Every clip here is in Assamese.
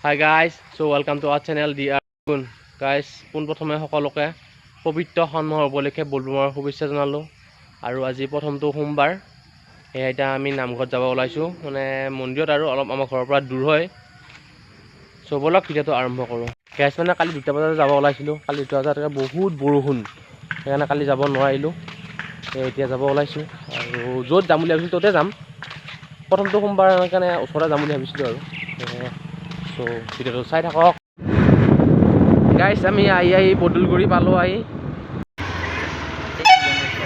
Hi guys, so welcome to our channel DR Gun. Guys, পোনপ্ৰথমে সকলোকে পবিত্ৰ সন্মাৰ উপলক্ষে বলবমৰ শুভেচ্ছা জনালো আৰু আজি প্ৰথমটো সোমবাৰ এতিয়া আমি নামঘৰত যাব ওলাইছো মানে মন্দিৰত আৰু অলপ আমাৰ ঘৰৰ পৰা দূৰ হয় সো বলক ভিডিওটো আৰম্ভ কৰো গাইস মানে কালি 2টা বজাত যাব ওলাইছিলো কালি 2টা বজাত বহুত বৰষুণ সেইকাৰণে কালি যাব নোৱাৰিলো এতিয়া যাব ওলাইছো আৰু য'ত যাম বুলি ভাবিছিলো ততে যাম প্ৰথমটো সোমবাৰ কাৰণে ওচৰতে যাম বুলি ভাবিছিলো আৰু সো ভিডিওটো চাই থাকক গাইস আমি আই বদলগুৰি পালো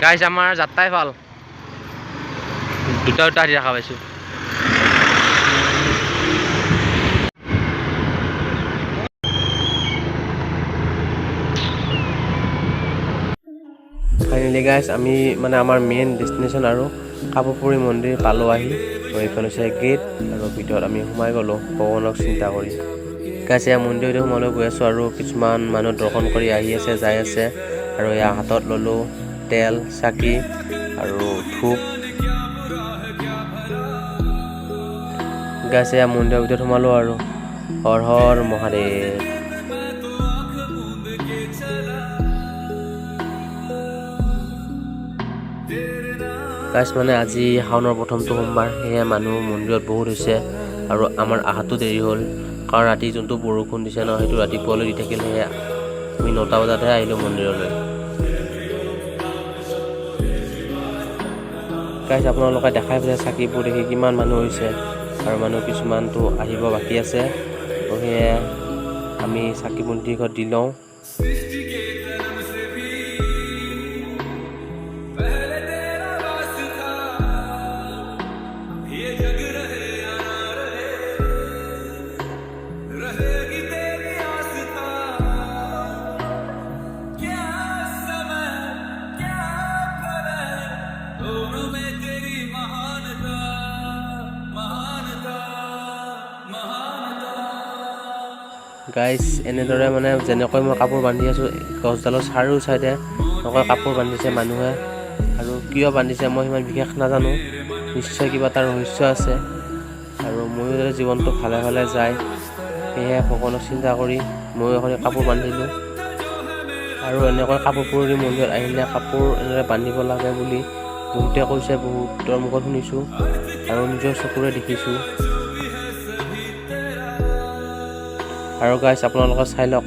গাইস আমাৰ যাত্ৰাই ভাল দুটা দেখা পাইছো ফাইনালি গাইস আমি মানে আমাৰ মেইন ডেষ্টিনেশ্যন আৰু কাপুৰপুৰী মন্দিৰ পালো এইখন হৈছে গেট আৰু ভিতৰত আমি সোমাই গলো ভগৱানক চিন্তা কৰি গাইস এই মন্দিৰত সোমালৈ গৈ আছো আৰু কিছুমান মানুহ দৰ্শন কৰি আহি আছে যাই আছে আৰু ইয়াৰ হাতত ললো তেল চাকি আৰু ধূপ গাইস এই মন্দিৰৰ ভিতৰত সোমালো আৰু হৰ হৰ মহাদেৱ গাইস মানে আজি শাওনৰ প্ৰথমটো সোমবাৰ সেয়ে মানুহ মন্দিৰত বহুত হৈছে আৰু আমাৰ আহাটো দেৰি হ'ল কাৰণ ৰাতি যোনটো বৰষুণ দিছে ন সেইটো ৰাতিপুৱালৈ দি থাকিলে আমি 9টা বজাতহে আহিলো মন্দিৰলৈ গাইস আপোনালোকে দেখাই পাইছে চাকিবোৰ দেখি কিমান মানুহ হৈছে আৰু মানুহ কিছুমানটো আহিব বাকী আছে তো সেয়ে আমি চাকি বন্তি ঘৰত দি লওঁ গাইস এনেদৰে মানে যেনেকৈ মই কাপোৰ বান্ধি আছো গছডালৰ চাৰিও চাইডে এনেকৈ কাপোৰ বান্ধিছে মানুহে আৰু কিয় বান্ধিছে মই ইমান বিশেষ নাজানো নিশ্চয় কিবা এটা ৰহস্য আছে আৰু ময়ো যাতে জীৱনটো ভালে ভালে যায় সেয়ে ভগৱানক চিন্তা কৰি মই এখন কাপোৰ বান্ধিলো আৰু এনেকৈ কাপোৰপুৰী মন্দিৰত আহিলে কাপোৰ এনেদৰে বান্ধিব লাগে বুলি বহুতে কৈছে বহুতৰ মুখত শুনিছো আৰু নিজৰ চকুৰে দেখিছো আৰু গাইস আপোনালোকে চাই লওক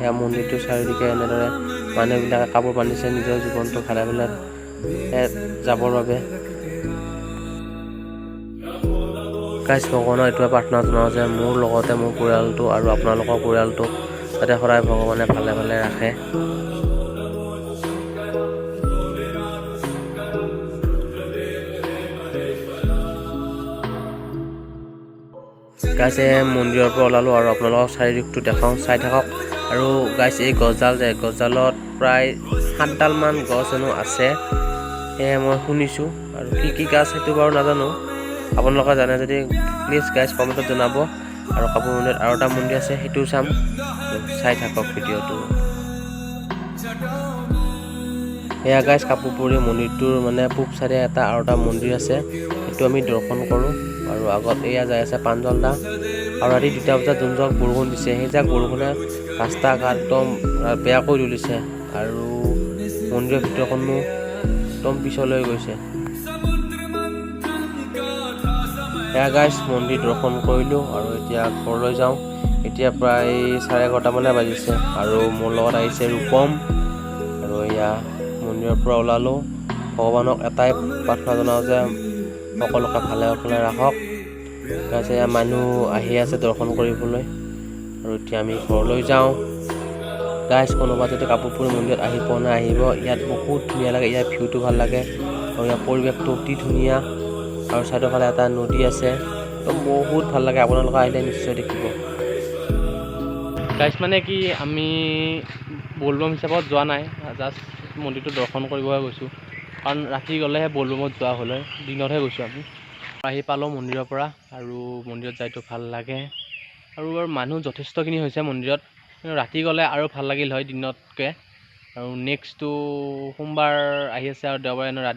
এই মন্দিৰটো চাৰিদিকে এনেদৰে মানুহবিলাকে কাপোৰ বান্ধিছে নিজৰ জীৱনটো ভালে ভালে যাবৰ বাবে গাইস ভগৱানৰ এইটোৱে প্ৰাৰ্থনা জনাও যে মোৰ লগতে মোৰ পৰিয়ালটো আৰু আপোনালোকৰ পৰিয়ালটো যাতে সদায় ভগৱানে ভালে ভালে ৰাখে গাইস মন্দিৰৰ পৰা ওলালো আৰু আপোনালোকক চাৰিদিকটো দেখাওঁ চাই থাকক আৰু গাইস এই গছডালত প্ৰায় 7ডাল মান গছ হেনো আছে সেয়ে মই শুনিছো আৰু কি গাছ সেইটো বাৰু নাজানো আপোনালোকে জানে যদি প্লিজ গাইস কমেণ্টত জনাব আৰু কাপুৰ মন্দিৰত আৰু এটা মন্দিৰ আছে সেইটোও চাম চাই থাকক ভিডিওটো এয়া গাইস কাপুৰপুৰী মন্দিৰটোৰ মানে পূব চাইডে এটা আৰু এটা মন্দিৰ আছে সেইটো আমি দৰ্শন কৰোঁ আৰু আগত এয়া যাই আছে পাঞ্জলদা আৰু ৰাতি 2টা বজাত যোনজাক বৰষুণ দিছে সেইজাক বৰষুণে ৰাস্তা ঘাট একদম বেয়া কৰি তুলিছে আৰু মন্দিৰৰ ভিতৰখনো একদম পিছলৈ গৈছে এয়া গাইস মন্দিৰ দৰ্শন কৰিলো আৰু এতিয়া ঘৰলৈ যাওঁ এতিয়া প্ৰায় 11:30 মানে বাজিছে আৰু মোৰ লগত আহিছে ৰূপম আৰু এয়া মন্দিৰৰ পৰা ওলালো ভগৱানক এটাই প্ৰাৰ্থনা জনাও যে সকলোকে ভালে ভালে ৰাখক গাইস এয়া মানুহ আহি আছে দৰ্শন কৰিবলৈ আৰু এতিয়া আমি ঘৰলৈ যাওঁ গাইস কোনোবা যদি কাপুৰপুৰী মন্দিৰত আহি পোৱা নাই আহিব ইয়াত বহুত ধুনীয়া লাগে ইয়াৰ ভিউটো ভাল লাগে আৰু ইয়াৰ পৰিৱেশটো অতি ধুনীয়া আৰু চাইডৰ ফালে এটা নদী আছে তো বহুত ভাল লাগে আপোনালোকে আহিলে নিশ্চয় দেখিব গাইস মানে কি আমি বলবম হিচাপত যোৱা নাই জাষ্ট মন্দিৰটো দৰ্শন কৰিবহে গৈছো কাৰণ ৰাতি গ'লেহে বলবমত যোৱা হ'লে দিনতহে গৈছো আমি আহি পালো মন্দিৰৰ পৰা আৰু মন্দিৰত যাইতো ভাল লাগে আৰু মানুহ যথেষ্টখিনি হৈছে মন্দিৰত ৰাতি গ'লে আৰু ভাল লাগিল হয় দিনতকৈ আৰু নেক্সটটো সোমবাৰ আহি আছে আৰু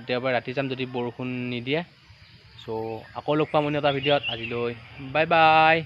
দেওবাৰে ৰাতি যাম যদি বৰষুণ নিদিয়ে সো আকৌ লগ পাম অন্য এটা ভিডিঅ'ত আজিলৈ বাই বাই